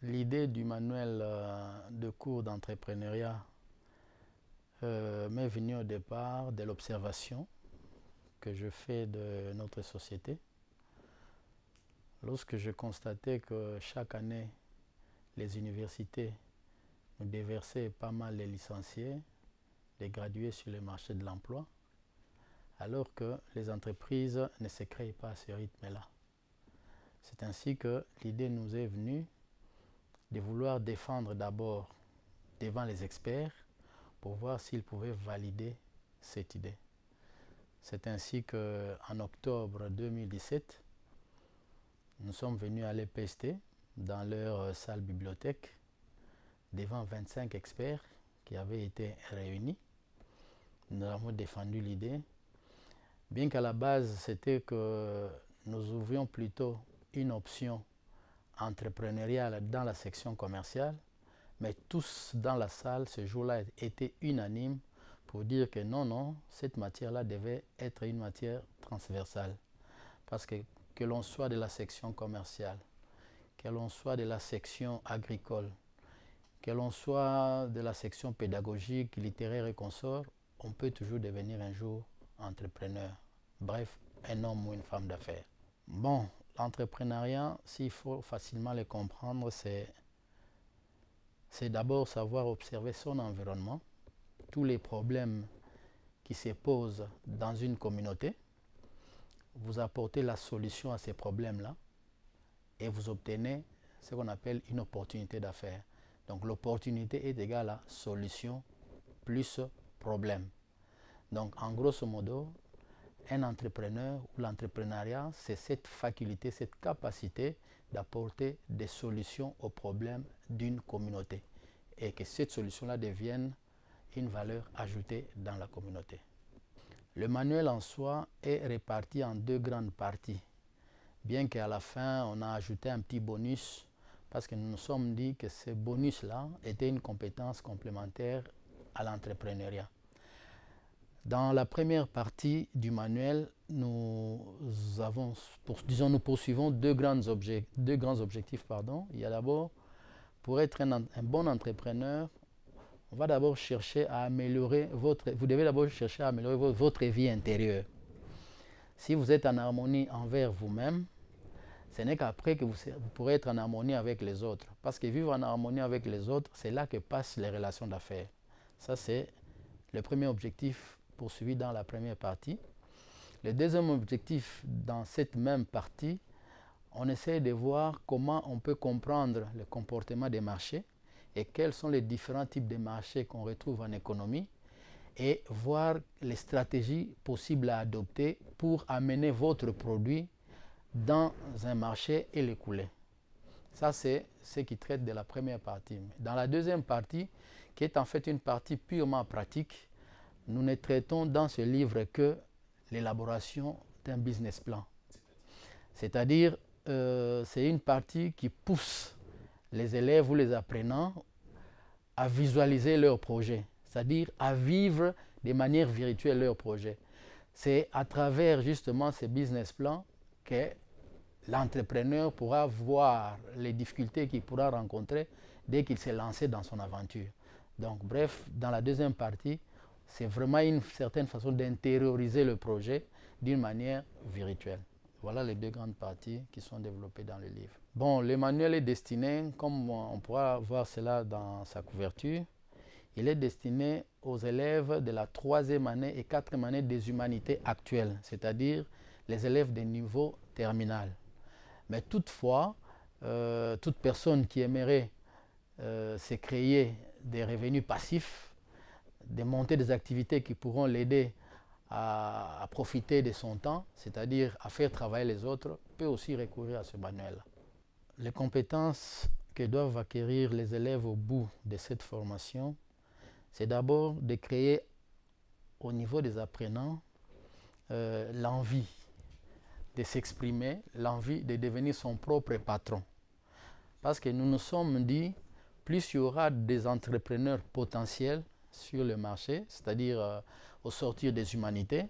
L'idée du manuel de cours d'entrepreneuriat m'est venue au départ de l'observation que je fais de notre société. Lorsque je constatais que chaque année, les universités nous déversaient pas mal les licenciés, les gradués sur le marché de l'emploi, alors que les entreprises ne se créent pas à ce rythme-là. C'est ainsi que l'idée nous est venue de vouloir défendre d'abord devant les experts pour voir s'ils pouvaient valider cette idée. C'est ainsi qu'en octobre 2017, nous sommes venus à l'EPST dans leur salle bibliothèque devant 25 experts qui avaient été réunis. Nous avons défendu l'idée, bien qu'à la base c'était que nous ouvrions plutôt une option entrepreneuriale dans la section commerciale, mais tous dans la salle ce jour-là étaient unanimes pour dire que non, cette matière-là devait être une matière transversale. Parce que l'on soit de la section commerciale, que l'on soit de la section agricole, que l'on soit de la section pédagogique, littéraire et consorts, on peut toujours devenir un jour entrepreneur. Bref, un homme ou une femme d'affaires. Bon, l'entrepreneuriat, s'il faut facilement le comprendre, c'est d'abord savoir observer son environnement, tous les problèmes qui se posent dans une communauté, vous apportez la solution à ces problèmes-là et vous obtenez ce qu'on appelle une opportunité d'affaires. Donc l'opportunité est égale à solution plus problème. Donc en grosso modo, un entrepreneur ou l'entrepreneuriat, c'est cette faculté, cette capacité d'apporter des solutions aux problèmes d'une communauté et que cette solution-là devienne une valeur ajoutée dans la communauté. Le manuel en soi est réparti en deux grandes parties, bien qu'à la fin on a ajouté un petit bonus parce que nous nous sommes dit que ce bonus-là était une compétence complémentaire à l'entrepreneuriat. Dans la première partie du manuel, nous poursuivons deux grands objectifs. Il y a d'abord, pour être un bon entrepreneur, on va d'abord chercher à améliorer vous devez d'abord chercher à améliorer votre vie intérieure. Si vous êtes en harmonie envers vous-même, ce n'est qu'après que vous pourrez être en harmonie avec les autres. Parce que vivre en harmonie avec les autres, c'est là que passent les relations d'affaires. Ça, c'est le premier objectif poursuivi dans la première partie. Le deuxième objectif dans cette même partie, on essaie de voir comment on peut comprendre le comportement des marchés et quels sont les différents types de marchés qu'on retrouve en économie et voir les stratégies possibles à adopter pour amener votre produit dans un marché et l'écouler. Ça, c'est ce qui traite de la première partie. Dans la deuxième partie, qui est en fait une partie purement pratique, nous ne traitons dans ce livre que l'élaboration d'un business plan. C'est-à-dire, c'est une partie qui pousse les élèves ou les apprenants à visualiser leur projet, c'est-à-dire à vivre de manière virtuelle leur projet. C'est à travers justement ces business plans que l'entrepreneur pourra voir les difficultés qu'il pourra rencontrer dès qu'il s'est lancé dans son aventure. Donc bref, dans la deuxième partie, c'est vraiment une certaine façon d'intérioriser le projet d'une manière virtuelle. Voilà les deux grandes parties qui sont développées dans le livre. Bon, le manuel est destiné, comme on pourra voir cela dans sa couverture, il est destiné aux élèves de la 3e année et 4e année des humanités actuelles, c'est-à-dire les élèves des niveaux terminal. Mais toutefois, toute personne qui aimerait se créer des revenus passifs, de monter des activités qui pourront l'aider à profiter de son temps, c'est-à-dire à faire travailler les autres, peut aussi recourir à ce manuel. Les compétences que doivent acquérir les élèves au bout de cette formation, c'est d'abord de créer au niveau des apprenants l'envie de s'exprimer, l'envie de devenir son propre patron. Parce que nous nous sommes dit, plus il y aura des entrepreneurs potentiels sur le marché, c'est-à-dire au sortir des humanités,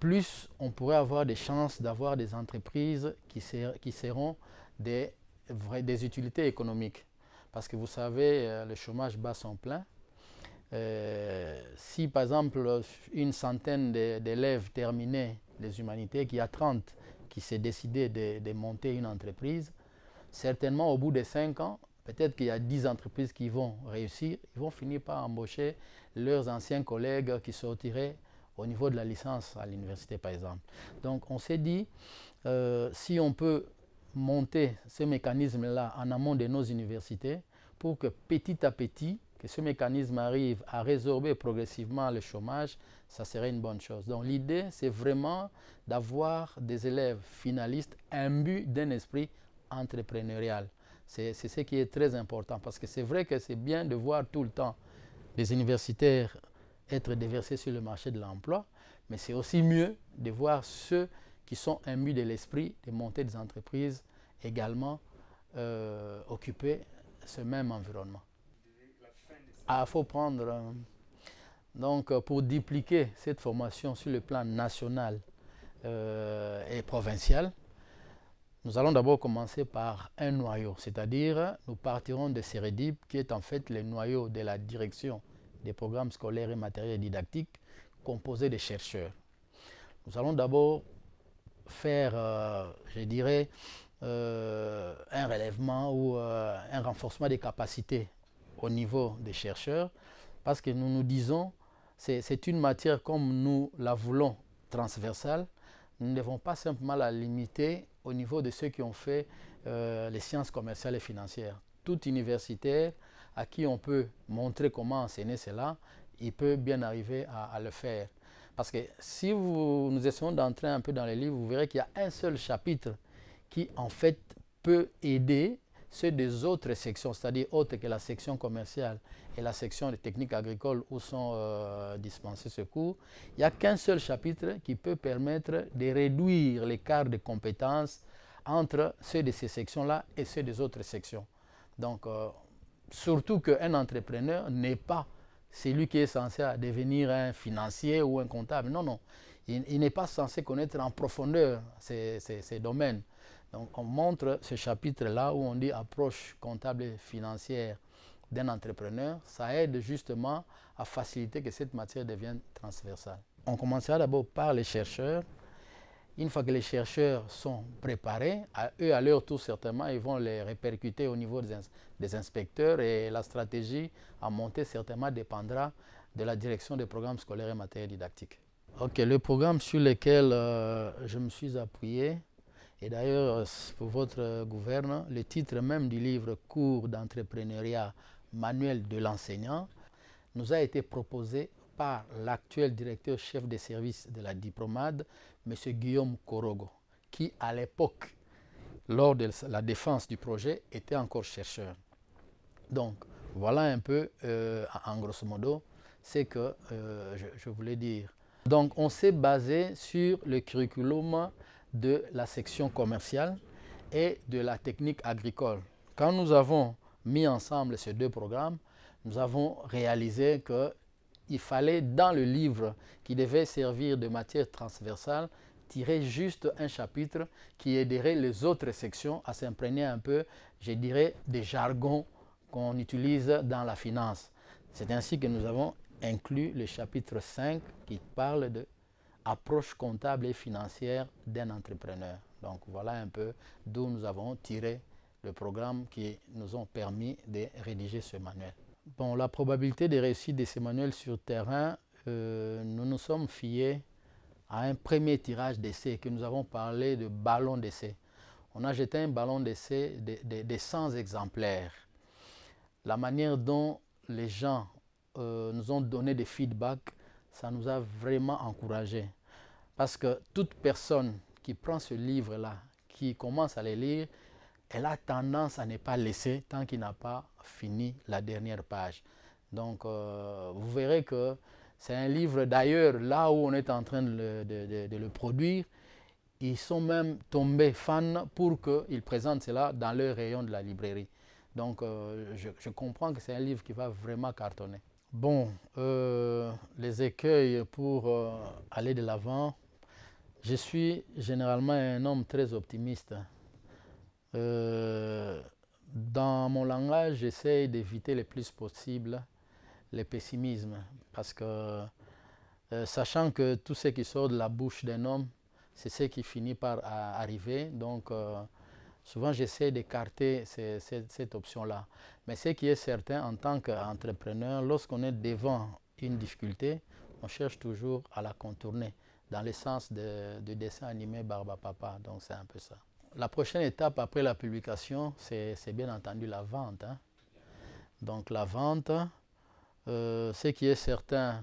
plus on pourrait avoir des chances d'avoir des entreprises qui seront des des utilités économiques. Parce que vous savez, le chômage bat son plein. Si par exemple une centaine d'élèves terminaient les humanités, qu'il y a 30 qui s'est décidé de monter une entreprise, certainement au bout de 5 ans, peut-être qu'il y a 10 entreprises qui vont réussir, ils vont finir par embaucher leurs anciens collègues qui sortiraient au niveau de la licence à l'université par exemple. Donc on s'est dit, si on peut monter ce mécanisme-là en amont de nos universités pour que petit à petit, que ce mécanisme arrive à résorber progressivement le chômage, ça serait une bonne chose. Donc l'idée, c'est vraiment d'avoir des élèves finalistes imbus d'un esprit entrepreneurial. C'est ce qui est très important parce que c'est vrai que c'est bien de voir tout le temps les universitaires être déversés sur le marché de l'emploi, mais c'est aussi mieux de voir ceux qui sont imbus de l'esprit de monter des entreprises également occuper ce même environnement. Il faut prendre, donc pour dupliquer cette formation sur le plan national et provincial, nous allons d'abord commencer par un noyau, c'est-à-dire nous partirons de CEREDIP qui est en fait le noyau de la direction des programmes scolaires et matériels didactiques composé de chercheurs. Nous allons d'abord faire, je dirais, un relèvement ou un renforcement des capacités au niveau des chercheurs parce que nous nous disons c'est une matière comme nous la voulons transversale, nous ne devons pas simplement la limiter au niveau de ceux qui ont fait les sciences commerciales et financières. Tout universitaire à qui on peut montrer comment enseigner cela, il peut bien arriver à le faire. Parce que si nous essayons d'entrer un peu dans les livres, vous verrez qu'il y a un seul chapitre qui en fait peut aider ceux des autres sections, c'est-à-dire autres que la section commerciale et la section des techniques agricoles où sont dispensés ce cours. Il n'y a qu'un seul chapitre qui peut permettre de réduire l'écart de compétences entre ceux de ces sections-là et ceux des autres sections. Donc, surtout qu'un entrepreneur n'est pas celui qui est censé devenir un financier ou un comptable. Non, non. Il n'est pas censé connaître en profondeur ces domaines. Donc, on montre ce chapitre-là où on dit approche comptable et financière d'un entrepreneur. Ça aide justement à faciliter que cette matière devienne transversale. On commencera d'abord par les chercheurs. Une fois que les chercheurs sont préparés, eux à leur tour certainement, ils vont les répercuter au niveau des inspecteurs et la stratégie à monter certainement dépendra de la direction des programmes scolaires et matériels didactiques. Ok, le programme sur lequel je me suis appuyé, et d'ailleurs pour votre gouverne, le titre même du livre « Cours d'entrepreneuriat, manuel de l'enseignant » nous a été proposé par l'actuel directeur chef des services de la diplomade, M. Guillaume Korogo, qui à l'époque, lors de la défense du projet, était encore chercheur. Donc, voilà un peu, en grosso modo, ce que je voulais dire. Donc, on s'est basé sur le curriculum de la section commerciale et de la technique agricole. Quand nous avons mis ensemble ces deux programmes, nous avons réalisé qu'il fallait, dans le livre qui devait servir de matière transversale, tirer juste un chapitre qui aiderait les autres sections à s'imprégner un peu, je dirais, des jargons qu'on utilise dans la finance. C'est ainsi que nous avons inclus le chapitre 5 qui parle de approche comptable et financière d'un entrepreneur. Donc voilà un peu d'où nous avons tiré le programme qui nous ont permis de rédiger ce manuel. Bon, la probabilité de réussite de ces manuels sur terrain, nous nous sommes fiés à un premier tirage d'essai que nous avons parlé de ballon d'essai. On a jeté un ballon d'essai de 100 exemplaires. La manière dont les gens nous ont donné des feedbacks, ça nous a vraiment encouragés. Parce que toute personne qui prend ce livre-là, qui commence à le lire, elle a tendance à ne pas laisser tant qu'il n'a pas fini la dernière page. Donc, vous verrez que c'est un livre, d'ailleurs, là où on est en train de le produire, ils sont même tombés fans pour qu'ils présentent cela dans leur rayon de la librairie. Donc, je comprends que c'est un livre qui va vraiment cartonner. Bon, les écueils pour aller de l'avant. Je suis généralement un homme très optimiste. Dans mon langage, j'essaie d'éviter le plus possible le pessimisme parce que sachant que tout ce qui sort de la bouche d'un homme, c'est ce qui finit par arriver. Donc, souvent, j'essaie d'écarter cette option-là. Mais ce qui est certain, en tant qu'entrepreneur, lorsqu'on est devant une difficulté, on cherche toujours à la contourner, dans le sens du dessin animé Barbapapa. Donc, c'est un peu ça. La prochaine étape après la publication, c'est bien entendu la vente. Hein. Donc, la vente, ce qui est certain,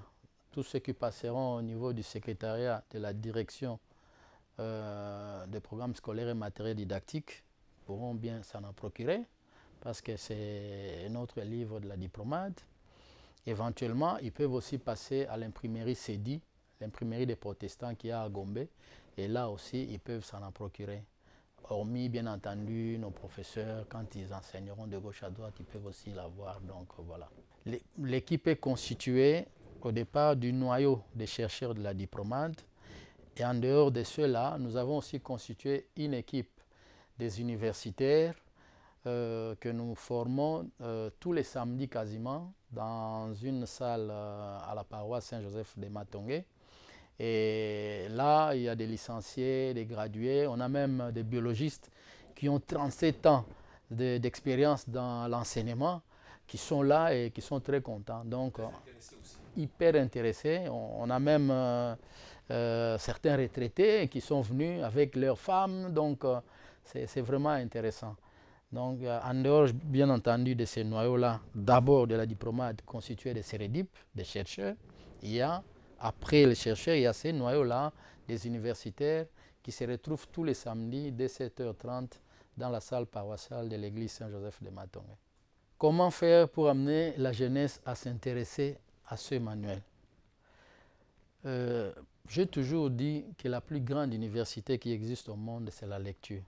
tous ceux qui passeront au niveau du secrétariat de la direction des programmes scolaires et matériels didactiques pourront bien s'en en procurer parce que c'est un autre livre de la diplomate. Éventuellement, ils peuvent aussi passer à l'imprimerie CEDI, l'imprimerie des protestants qui est à Gombe, et là aussi, ils peuvent s'en en procurer. Hormis, bien entendu, nos professeurs, quand ils enseigneront de gauche à droite, ils peuvent aussi l'avoir. Donc, voilà. L'équipe est constituée au départ du noyau des chercheurs de la diplomate. Et en dehors de cela, nous avons aussi constitué une équipe des universitaires que nous formons tous les samedis quasiment dans une salle à la paroisse Saint-Joseph de Matongué. Et là, il y a des licenciés, des gradués, on a même des biologistes qui ont 37 ans d'expérience dans l'enseignement, qui sont là et qui sont très contents. Donc, hyper intéressés. On a même certains retraités qui sont venus avec leurs femmes. Donc, c'est vraiment intéressant. Donc, en dehors, bien entendu, de ces noyaux-là, d'abord de la diplomate constituée de CEREDIP, des chercheurs, il y a après les chercheurs, il y a ces noyaux-là, des universitaires qui se retrouvent tous les samedis dès 7h30 dans la salle paroissiale de l'église Saint-Joseph de Matongué. Comment faire pour amener la jeunesse à s'intéresser à ce manuel? J'ai toujours dit que la plus grande université qui existe au monde, c'est la lecture.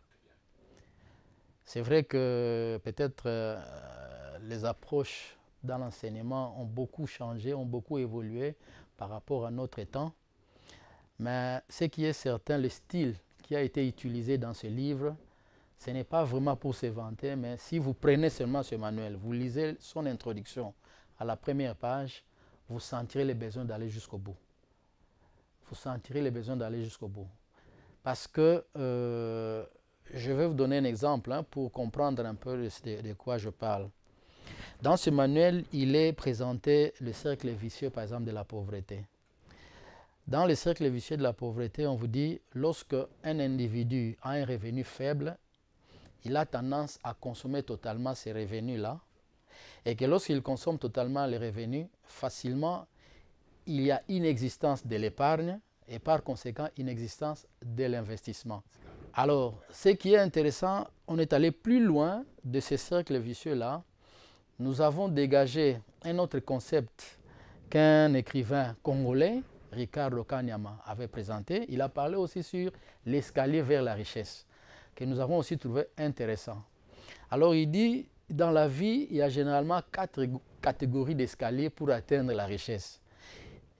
C'est vrai que peut-être les approches dans l'enseignement ont beaucoup changé, ont beaucoup évolué par rapport à notre temps. Mais ce qui est certain, le style qui a été utilisé dans ce livre, ce n'est pas vraiment pour se vanter, mais si vous prenez seulement ce manuel, vous lisez son introduction à la première page, vous sentirez le besoin d'aller jusqu'au bout. Vous sentirez le besoin d'aller jusqu'au bout. Parce que, je vais vous donner un exemple hein, pour comprendre un peu de quoi je parle. Dans ce manuel, il est présenté le cercle vicieux, par exemple, de la pauvreté. Dans le cercle vicieux de la pauvreté, on vous dit, lorsque un individu a un revenu faible, il a tendance à consommer totalement ces revenus-là, et que lorsqu'il consomme totalement les revenus, facilement, il y a inexistence de l'épargne, et par conséquent, inexistence de l'investissement. Alors, ce qui est intéressant, on est allé plus loin de ce cercle vicieux-là. Nous avons dégagé un autre concept qu'un écrivain congolais, Ricardo Kanyama, avait présenté. Il a parlé aussi sur l'escalier vers la richesse, que nous avons aussi trouvé intéressant. Alors il dit, dans la vie, il y a généralement 4 catégories d'escaliers pour atteindre la richesse.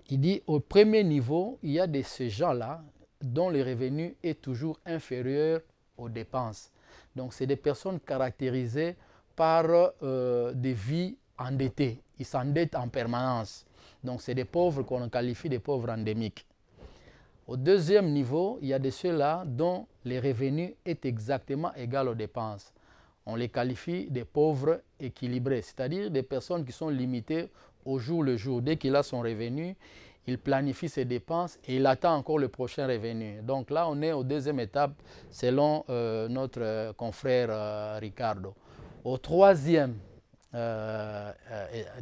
Il dit, au premier niveau, il y a de ces gens-là dont le revenu est toujours inférieur aux dépenses. Donc c'est des personnes caractérisées par des vies endettées. Ils s'endettent en permanence. Donc, c'est des pauvres qu'on qualifie de pauvres endémiques. Au deuxième niveau, il y a de ceux-là dont les revenus est exactement égal aux dépenses. On les qualifie de pauvres équilibrés, c'est-à-dire des personnes qui sont limitées au jour le jour. Dès qu'il a son revenu, il planifie ses dépenses et il attend encore le prochain revenu. Donc là, on est aux deuxième étape selon notre confrère Ricardo. Au troisième,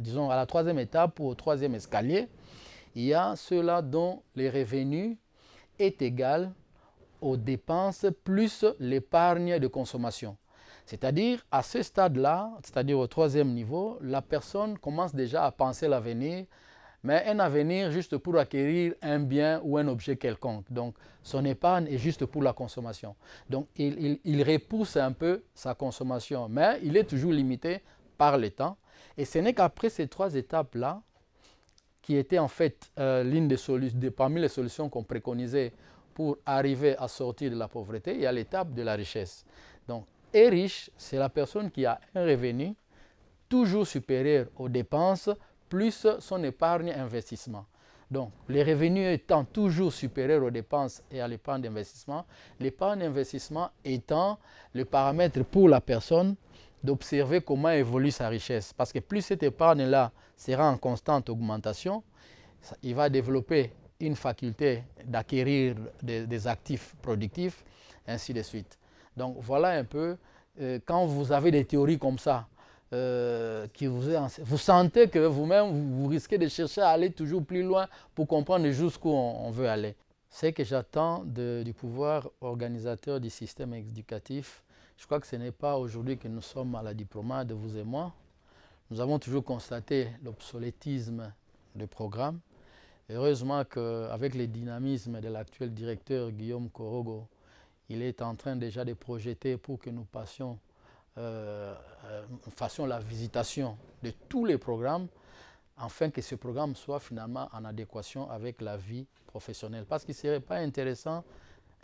disons à la troisième étape ou au troisième escalier, il y a ceux-là dont les revenus est égal aux dépenses plus l'épargne de consommation. C'est-à-dire, à ce stade-là, c'est-à-dire au troisième niveau, la personne commence déjà à penser l'avenir, mais un avenir juste pour acquérir un bien ou un objet quelconque. Donc, son épargne est juste pour la consommation. Donc, il repousse un peu sa consommation, mais il est toujours limité par le temps. Et ce n'est qu'après ces 3 étapes-là, qui étaient en fait l'une des parmi les solutions qu'on préconisait pour arriver à sortir de la pauvreté, il y a l'étape de la richesse. Donc, est riche, c'est la personne qui a un revenu toujours supérieur aux dépenses, plus son épargne investissement. Donc, les revenus étant toujours supérieurs aux dépenses et à l'épargne d'investissement, l'épargne d'investissement étant le paramètre pour la personne d'observer comment évolue sa richesse. Parce que plus cette épargne-là sera en constante augmentation, il va développer une faculté d'acquérir des actifs productifs, ainsi de suite. Donc, voilà un peu, quand vous avez des théories comme ça, vous sentez que vous-même, vous risquez de chercher à aller toujours plus loin pour comprendre jusqu'où on veut aller. Ce que j'attends du pouvoir organisateur du système éducatif, je crois que ce n'est pas aujourd'hui que nous sommes à la diplomate, vous et moi. Nous avons toujours constaté l'obsolétisme du programme. Heureusement qu'avec le dynamisme de l'actuel directeur Guillaume Korogo, il est en train déjà de projeter pour que nous fassions la visitation de tous les programmes, afin que ce programme soit finalement en adéquation avec la vie professionnelle. Parce qu'il ne serait pas intéressant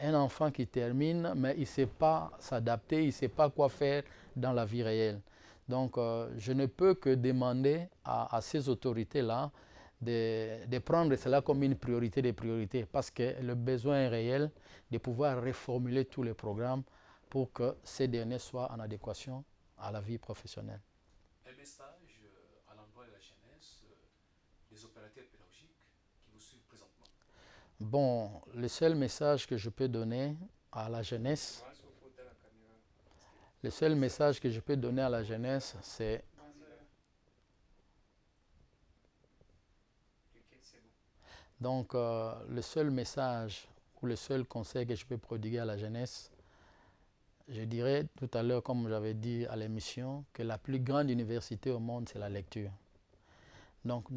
un enfant qui termine, mais il ne sait pas s'adapter, il ne sait pas quoi faire dans la vie réelle. Donc, je ne peux que demander à ces autorités-là de prendre cela comme une priorité des priorités, parce que le besoin est réel de pouvoir reformuler tous les programmes pour que ces derniers soient en adéquation à la vie professionnelle. Un message à l'endroit de la jeunesse, des opérateurs pédagogiques qui vous suivent présentement. Bon, le seul message que je peux donner à la jeunesse, c'est donc le seul message ou le seul conseil que je peux prodiguer à la jeunesse, je dirais tout à l'heure, comme j'avais dit à l'émission, que la plus grande université au monde, c'est la lecture. Donc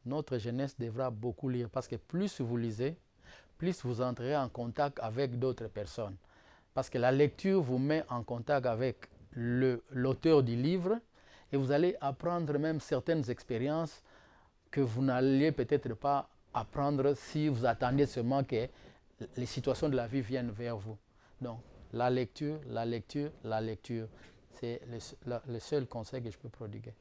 notre jeunesse devra beaucoup lire, parce que plus vous lisez, plus vous entrerez en contact avec d'autres personnes. Parce que la lecture vous met en contact avec l'auteur du livre, et vous allez apprendre même certaines expériences que vous n'alliez peut-être pas apprendre si vous attendiez seulement que les situations de la vie viennent vers vous. Donc, la lecture, la lecture, la lecture, c'est le seul conseil que je peux prodiguer.